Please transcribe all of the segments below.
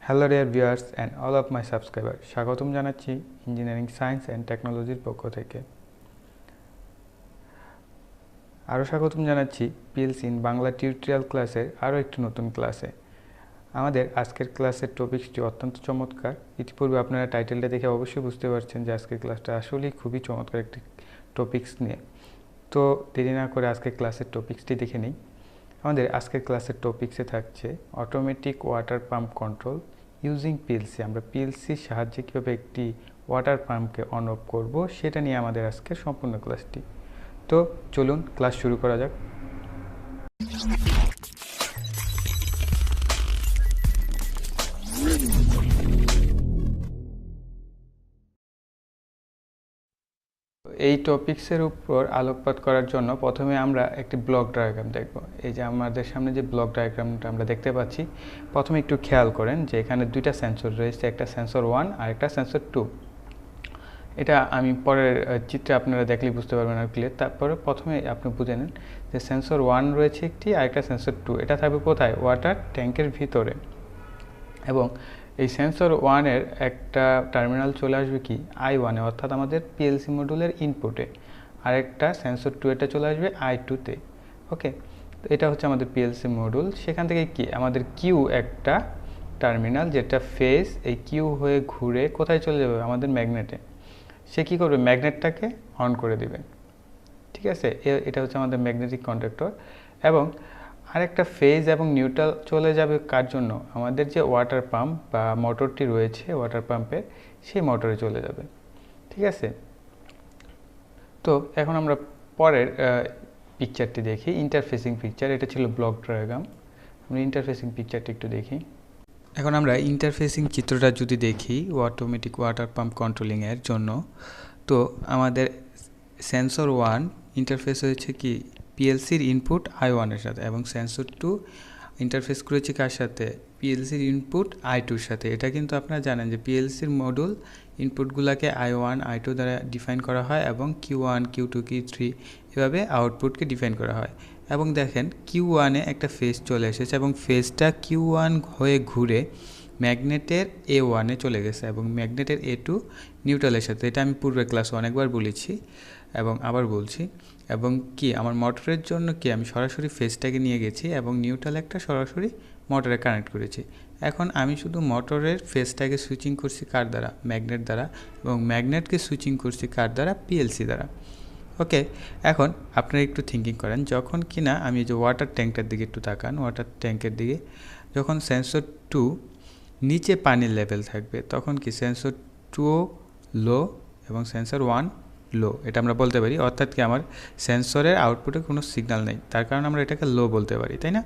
Hello dear viewers and all of my subscriber, স্বাগতম জানাচ্ছি engineering science and টেকনোলজির পক্ষ থেকে। আরও স্বাগতম জানাচ্ছি পিএলসি ইন বাংলা টিউটোরিয়াল ক্লাসের আরও একটি নতুন ক্লাসে। আমাদের আজকের ক্লাসের টপিকসটি অত্যন্ত চমৎকার। ইতিপূর্বে আপনারা টাইটেলটা দেখে অবশ্যই বুঝতে পারছেন যে আজকের ক্লাসটা আসলেই খুবই চমৎকার একটি টপিকস নিয়ে। তো দেরি না করে আজকের ক্লাসের টপিকসটি দেখে নিই। আমাদের আজকের ক্লাসের টপিকসে থাকছে automatic water pump control using PLC. আমরা পিএলসির সাহায্যে কীভাবে একটি ওয়াটার পাম্পকে অন অফ করবো সেটা নিয়ে আমাদের আজকের সম্পূর্ণ ক্লাসটি। তো চলুন ক্লাস শুরু করা যাক। এই টপিক্সের উপর আলোকপাত করার জন্য প্রথমে আমরা একটি ব্লক ডায়াগ্রাম দেখব। এই যে আমাদের সামনে যে ব্লক ডায়াগ্রামটা আমরা দেখতে পাচ্ছি, প্রথমে একটু খেয়াল করেন যে এখানে দুইটা সেন্সর রয়েছে, একটা সেন্সর 1 আর একটা সেন্সর 2। এটা আমি পরের চিত্রে আপনারা দেখলেই বুঝতে পারবেন আর ক্লিয়ার। তারপরে প্রথমে আপনি বুঝে নেন যে সেন্সর 1 রয়েছে একটি আর একটা সেন্সর 2। এটা থাকবে কোথায়? ওয়াটার ট্যাঙ্কের ভিতরে। এবং এই সেন্সর 1-এর একটা টার্মিনাল চলে আসবে কি I1-এ, অর্থাৎ আমাদের পিএলসি মডিউলের ইনপুটে। আর একটা সেন্সর 2-এটা চলে আসবে I2-তে। ওকে, তো এটা হচ্ছে আমাদের পিএলসি মডিউল। সেখান থেকে কি আমাদের কিউ একটা টার্মিনাল, যেটা ফেজ এই কিউ হয়ে ঘুরে কোথায় চলে যাবে? আমাদের ম্যাগনেটে। সে কী করবে? ম্যাগনেটটাকে অন করে দেবে। ঠিক আছে, এটা হচ্ছে আমাদের ম্যাগনেটিক কন্ডাক্টর। এবং আরেকটা ফেজ এবং নিউট্রাল চলে যাবে কার জন্য? আমাদের যে ওয়াটার পাম্প বা মোটরটি রয়েছে ওয়াটার পাম্পের, সেই মোটরে চলে যাবে। ঠিক আছে, তো এখন আমরা পরের পিকচারটি দেখি, ইন্টারফেসিং পিকচার। এটা ছিল ব্লক ডায়াগ্রাম। আমরা ইন্টারফেসিং পিকচারটি একটু দেখি। এখন আমরা ইন্টারফেসিং চিত্রটা যদি দেখি অটোমেটিক ওয়াটার পাম্প কন্ট্রোলিংয়ের জন্য, তো আমাদের সেন্সর 1 ইন্টারফেস হয়েছে কি পিএলসির ইনপুট I1-এর সাথে, এবং সেন্সর 2 ইন্টারফেস করেছে কার সাথে? পিএলসির ইনপুট I2-র সাথে। এটা কিন্তু আপনারা জানেন যে পিএলসির মডিউল ইনপুটগুলোকে I1 I2 দ্বারা ডিফাইন করা হয়, এবং Q1 Q2 Q3 এভাবে আউটপুটকে ডিফাইন করা হয়। এবং দেখেন Q1-এ একটা ফেজ চলে এসেছে, এবং ফেজটা Q1 হয়ে ঘুরে ম্যাগনেটের A1-এ চলে গেছে, এবং ম্যাগনেটের A2 নিউট্রালের সাথে। এটা আমি পূর্বের ক্লাসে অনেকবার বলেছি এবং আবার বলছি। এবং কি আমার মোটরের জন্য কি আমি সরাসরি ফেজটাকে নিয়ে গেছি এবং নিউট্রাল একটা সরাসরি মোটরে কানেক্ট করেছি। এখন আমি শুধু মোটরের ফেজটাকে সুইচিং করছি কার দ্বারা? ম্যাগনেট দ্বারা। এবং ম্যাগনেটকে সুইচিং করছি কার দ্বারা? পিএলসি দ্বারা। ওকে, এখন আপনারা একটু থিঙ্কিং করেন, যখন কি না আমি যে ওয়াটার ট্যাঙ্কটার দিকে একটু তাকান, ওয়াটার ট্যাঙ্কের দিকে যখন সেন্সর 2 নিচে পানির লেভেল থাকবে, তখন কি সেন্সর 2 লো এবং সেন্সর 1 লো, এটা আমরা বলতে পারি। অর্থাৎ কি আমার সেন্সরের আউটপুটে কোনো সিগন্যাল নেই, তার কারণে আমরা এটাকে লো বলতে পারি, তাই না?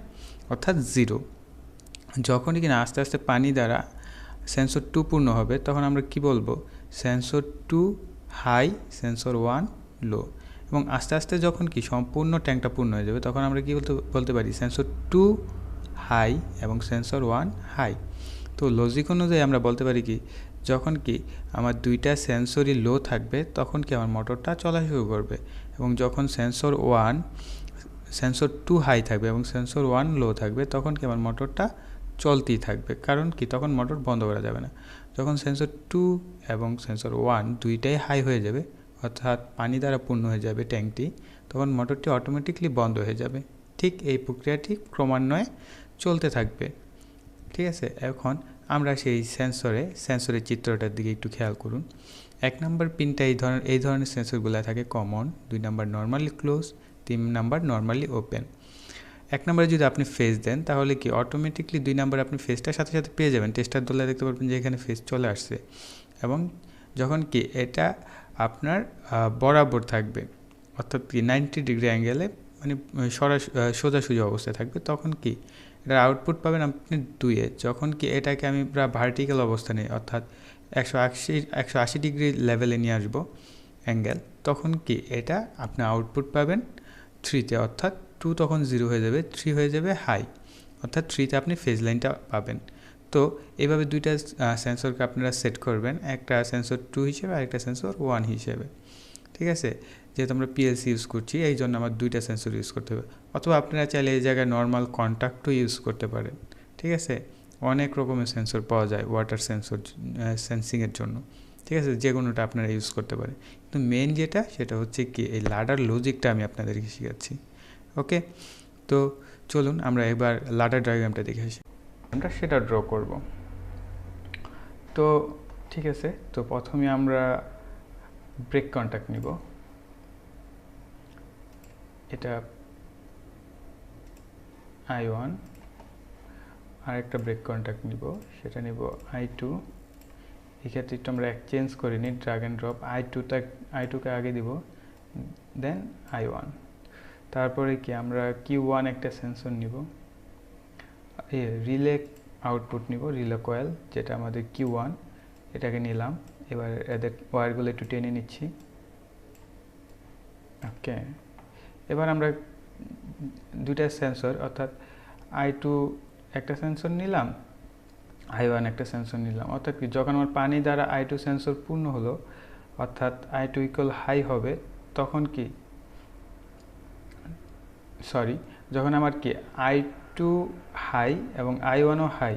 অর্থাৎ 0। যখনই কিনা আস্তে আস্তে পানি দ্বারা সেন্সর 2 পূর্ণ হবে, তখন আমরা কি বলবো? সেন্সর 2 হাই, সেন্সর 1 লো। এবং আস্তে আস্তে যখন কি সম্পূর্ণ ট্যাঙ্কটা পূর্ণ হয়ে যাবে, তখন আমরা কি বলতে পারি? সেন্সর 2 হাই এবং সেন্সর 1 হাই। তো লজিক অনুযায়ী আমরা বলতে পারি কি, যখন কি আমার দুইটা সেন্সরই লো থাকবে, তখন কি আমার মোটরটা চলা শুরু করবে। এবং যখন সেন্সর 2 হাই থাকবে এবং সেন্সর 1 লো থাকবে, তখন কি আমার মোটরটা চলতেই থাকবে। কারণ কি তখন মোটর বন্ধ করা যাবে না। যখন সেন্সর 2 এবং সেন্সর 1 দুইটাই হাই হয়ে যাবে, অর্থাৎ পানি দ্বারা পূর্ণ হয়ে যাবে ট্যাঙ্কটি, তখন মোটরটি অটোমেটিকলি বন্ধ হয়ে যাবে। ঠিক এই প্রক্রিয়াটি ক্রমান্বয়ে চলতে থাকবে। ঠিক আছে, এখন আমরা সেই সেন্সরের চিত্রটার দিকে একটু খেয়াল করুন। 1 নম্বর পিনটা এই ধরনের সেন্সরগুলো থাকে কমন, 2 নম্বর নর্মালি ক্লোজ, 3 নম্বর নর্মালি ওপেন। 1 নম্বরে যদি আপনি ফেজ দেন, তাহলে কি অটোমেটিকলি 2 নম্বরে আপনি ফেজটার সাথে সাথে পেয়ে যাবেন। টেস্টার ধরলে দেখতে পারবেন যে এখানে ফেজ চলে আসছে। এবং যখন কি এটা আপনার বরাবর থাকবে, অর্থাৎ কি 90 ডিগ্রি অ্যাঙ্গেলে, মানে সোজাসুজি অবস্থায় থাকবে, তখন কি এটার আউটপুট পাবেন আপনি 2-এ। যখন কি এটাকে আমি পুরো ভার্টিক্যাল অবস্থানে, অর্থাৎ 180 ডিগ্রি লেভেলে নিয়ে আসবো অ্যাঙ্গেল, তখন কি এটা আপনি আউটপুট পাবেন 3-তে, অর্থাৎ 2 তখন 0 হয়ে যাবে, 3 হয়ে যাবে হাই, অর্থাৎ 3-তে আপনি ফেজ লাইনটা পাবেন। তো এইভাবে দুইটা সেন্সরকে আপনারা সেট করবেন, একটা সেন্সর 2 হিসেবে আর একটা সেন্সর 1 হিসেবে। ঠিক আছে, যেহেতু আমরা পিএলসি ইউজ করছি, এই জন্য আমার দুইটা সেন্সর ইউজ করতে হবে। অথবা আপনারা চাইলে এই জায়গায় নর্মাল কন্ট্যাক্টও ইউজ করতে পারেন। ঠিক আছে, অনেক রকমের সেন্সর পাওয়া যায় ওয়াটার সেন্সর সেন্সিংয়ের জন্য, ঠিক আছে, যে কোনোটা আপনারা ইউজ করতে পারেন। কিন্তু মেন যেটা সেটা হচ্ছে কি এই লাডার লজিকটা আমি আপনাদেরকে শেখাচ্ছি। ওকে, তো চলুন আমরা এবার লাডার ডায়াগ্রামটা দেখে আসি, আমরা সেটা ড্র করব। তো ঠিক আছে, তো প্রথমে আমরা ব্রেক কন্ট্যাক্ট নিব, এটা I1, আর একটা ব্রেক কন্ট্যাক্ট নিব, সেটা নিব I2। এক্ষেত্রে একটু আমরা চেঞ্জ করে নিই, ড্রাগ অ্যান্ড ড্রপ, I2কে আগে দিব, দেন I1। তারপরে কি আমরা Q1 একটা সেন্সর নিব, রিলে আউটপুট নিব, রিলে কয়েল যেটা আমাদের Q1, এটাকে নিলাম। এবার এদের ওয়্যারগুলো একটু টেনে নিচ্ছি। ওকে, এবার আমরা দুইটা সেন্সর অর্থাৎ I2 একটা সেন্সর নিলাম, I1 একটা সেন্সর নিলাম। অর্থাৎ কি যখন আমার পানি দ্বারা I2 সেন্সর পূর্ণ হলো, অর্থাৎ I2 ইকুয়াল হাই হবে, তখন কি যখন আমার কি I2 হাই এবং I1ও হাই,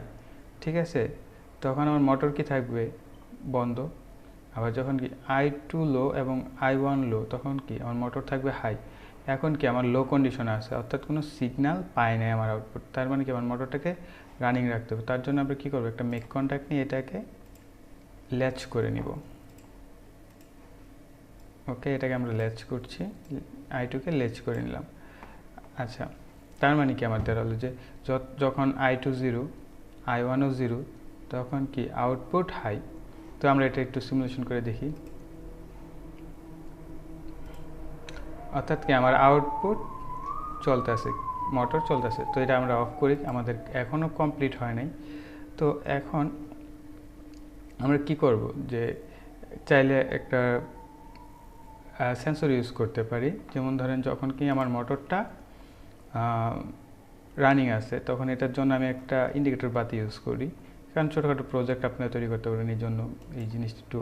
ঠিক আছে, তখন আমার মোটর কি থাকবে বন্ধ। আবার যখন কি I2 লো এবং I1 লো, তখন কি আমার মোটর থাকবে হাই। এখন কি আমার লো কন্ডিশন আছে, অর্থাৎ কোনো সিগন্যাল পায় নাই আমার আউটপুট, তার মানে কি আমার মোটরটাকে রানিং রাখতে হবে। তার জন্য আমরা কী করবো, একটা মেক কন্ট্যাক্ট নিয়ে এটাকে ল্যাচ করে নিব। ওকে, এটাকে আমরা ল্যাচ করছি, I2কে ল্যাচ করে নিলাম। আচ্ছা, তার মানে কি আমার দাঁড়ালো যে যখন I2 0, I1ও 0, তখন কি আউটপুট হাই। তো আমরা এটা একটু সিমুলেশন করে দেখি। অর্থাৎ কি আমার আউটপুট চলতেছে, মোটর চলতেছে। তো এটা আমরা অফ করি, আমাদের এখনও কমপ্লিট হয় নাই। তো এখন আমরা কি করব, যে চাইলে একটা সেন্সর ইউজ করতে পারি। যেমন ধরেন যখন কি আমার মোটরটা রানিং আছে, তখন এটার জন্য আমি একটা ইন্ডিকেটর বাতি ইউজ করি। কারণ ছোটোখাটো প্রজেক্ট আপনারা তৈরি করতে পারেন, এই জন্য এই জিনিসটা একটু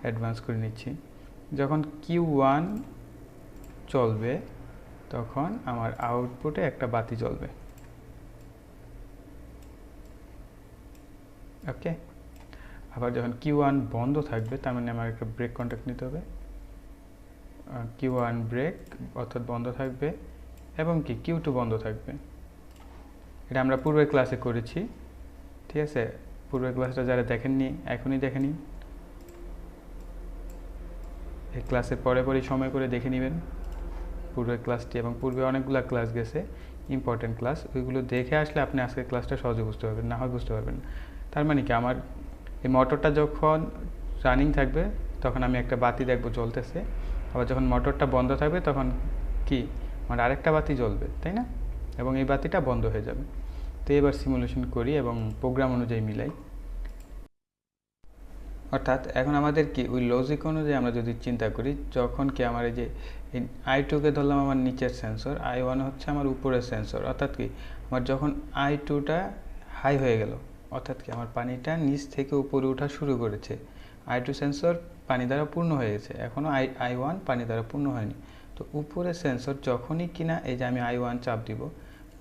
অ্যাডভান্স করে নিচ্ছি। যখন Q1 চলবে, তখন আমার আউটপুটে একটা বাতি জ্বলবে। ওকে, আবার যখন Q1 বন্ধ থাকবে, তার মানে আমার একটা ব্রেক কন্ট্যাক্ট নিতে হবে। Q1 ব্রেক অর্থাৎ বন্ধ থাকবে, এবং কি Q2 বন্ধ থাকবে। এটা আমরা পূর্বের ক্লাসে করেছি, ঠিক আছে। পূর্বের ক্লাসটা যারা দেখেননি, এখনই দেখে নিন, এই ক্লাসের পরে সময় করে দেখে নেবেন পূর্বের ক্লাসটি, এবং পূর্বে অনেকগুলো ক্লাস গেছে ইম্পর্টেন্ট ক্লাস, ওইগুলো দেখে আসলে আপনি আজকের ক্লাসটা সহজে বুঝতে পারবেন, না হয় বুঝতে পারবেন না। তার মানে কি আমার এই মোটরটা যখন রানিং থাকবে, তখন আমি একটা বাতি দেখবো জ্বলতেছে। আবার যখন মোটরটা বন্ধ থাকবে, তখন কি আমার আরেকটা বাতি জ্বলবে, তাই না, এবং এই বাতিটা বন্ধ হয়ে যাবে। তো এবার সিমুলেশন করি এবং প্রোগ্রাম অনুযায়ী মিলাই। অর্থাৎ এখন আমাদের কি ওই লজিক অনুযায়ী আমরা যদি চিন্তা করি, যখন কি আমার এই যে I2কে ধরলাম আমার নিচের সেন্সর, I1 হচ্ছে আমার উপরের সেন্সর। অর্থাৎ কি আমার যখন I2টা হাই হয়ে গেল, অর্থাৎ কি আমার পানিটা নিচ থেকে উপরে ওঠা শুরু করেছে, I2 সেন্সর পানি দ্বারা পূর্ণ হয়ে গেছে, এখনও I1 পানি দ্বারা পূর্ণ হয়নি। তো উপরের সেন্সর যখনই কিনা এই যে আমি I1 চাপ দিব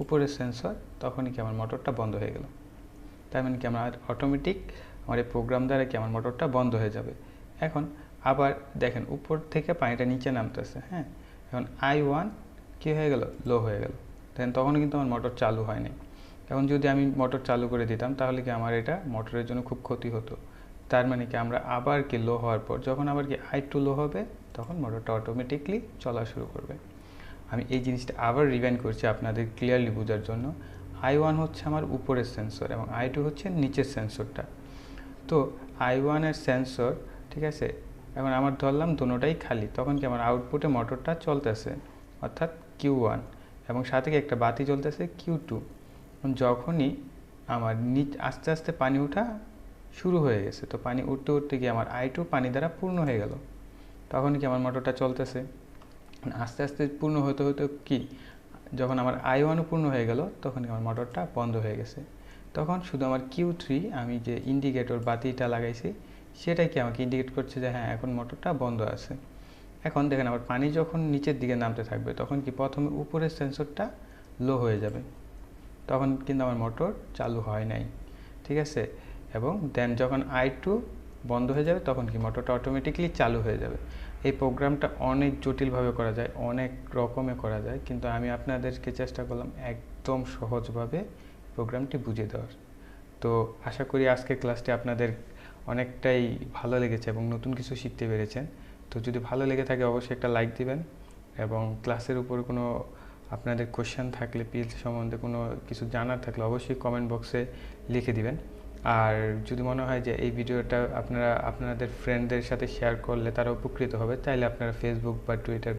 উপরের সেন্সর, তখনই কি আমার মোটরটা বন্ধ হয়ে গেল। তার মানে কি আমার অটোমেটিক আমার এই প্রোগ্রাম দ্বারা কি আমার মোটরটা বন্ধ হয়ে যাবে। এখন আবার দেখেন উপর থেকে পানিটা নিচে নামতেছে, হ্যাঁ, এখন I1 কী হয়ে গেল, লো হয়ে গেল, দেন তখনও কিন্তু আমার মোটর চালু হয়নি। এখন যদি আমি মোটর চালু করে দিতাম, তাহলে কি আমার এটা মোটরের জন্য খুব ক্ষতি হতো। তার মানে কি আমরা আবার কি লো হওয়ার পর যখন আবার কি I2 লো হবে, তখন মোটরটা অটোমেটিকলি চলা শুরু করবে। আমি এই জিনিসটা আবার রিভাইন্ড করছি আপনাদের ক্লিয়ারলি বোঝার জন্য। I1 হচ্ছে আমার উপরের সেন্সর এবং I2 হচ্ছে নিচের সেন্সরটা। তো I1 এর সেন্সর, ঠিক আছে, এখন আমার ধরলাম দুটোটাই খালি, তখন কি আমার আউটপুটে মোটরটা চলতেছে, অর্থাৎ Q1, এবং সাথে একটা বাতি জ্বলতেছে Q2। যখনই আমার আস্তে আস্তে পানি ওঠা শুরু হয়ে গেছে, তো পানি উঠতে উঠতে গিয়ে আমার I2 পানি দ্বারা পূর্ণ হয়ে গেল, তখন কি আমার মোটরটা চলতেছে। আস্তে আস্তে পূর্ণ হতে হতে কি যখন আমার I1ও পূর্ণ হয়ে গেল, তখন আমার মোটরটা বন্ধ হয়ে গেছে। তখন শুধু আমার Q3, আমি যে ইন্ডিকেটর বাতিটা লাগাইছি, সেটাই কি আমাকে ইন্ডিকেট করছে যে হ্যাঁ এখন মোটরটা বন্ধ আছে। এখন দেখেন আমার পানি যখন নিচের দিকে নামতে থাকবে, তখন কি প্রথমে উপরের সেন্সরটা লো হয়ে যাবে, তখন কিন্তু আমার মোটর চালু হয় নাই। ঠিক আছে। এবং দেন যখন I2 বন্ধ হয়ে যাবে তখন কি মোটরটা অটোমেটিকলি চালু হয়ে যাবে। এই প্রোগ্রামটা অনেক জটিলভাবে করা যায়, অনেক রকমে করা যায়, কিন্তু আমি আপনাদেরকে চেষ্টা করলাম একদম সহজভাবে প্রোগ্রামটি বুঝিয়ে দেওয়ার। তো আশা করি আজকের ক্লাসটি আপনাদের অনেকটাই ভালো লেগেছে এবং নতুন কিছু শিখতে পেরেছেন। তো যদি ভালো লেগে থাকে অবশ্যই একটা লাইক দিবেন, এবং ক্লাসের উপর কোনো আপনাদের কোশ্চেন থাকলে, পিএলসি সম্বন্ধে কোনো কিছু জানার থাকলে অবশ্যই কমেন্ট বক্সে লিখে দিবেন। আর যদি মনে হয় যে এই ভিডিওটা আপনারা আপনাদের ফ্রেন্ডদের সাথে শেয়ার করলে তারা উপকৃত হবে, তাইলে আপনারা ফেসবুক বা টুইটার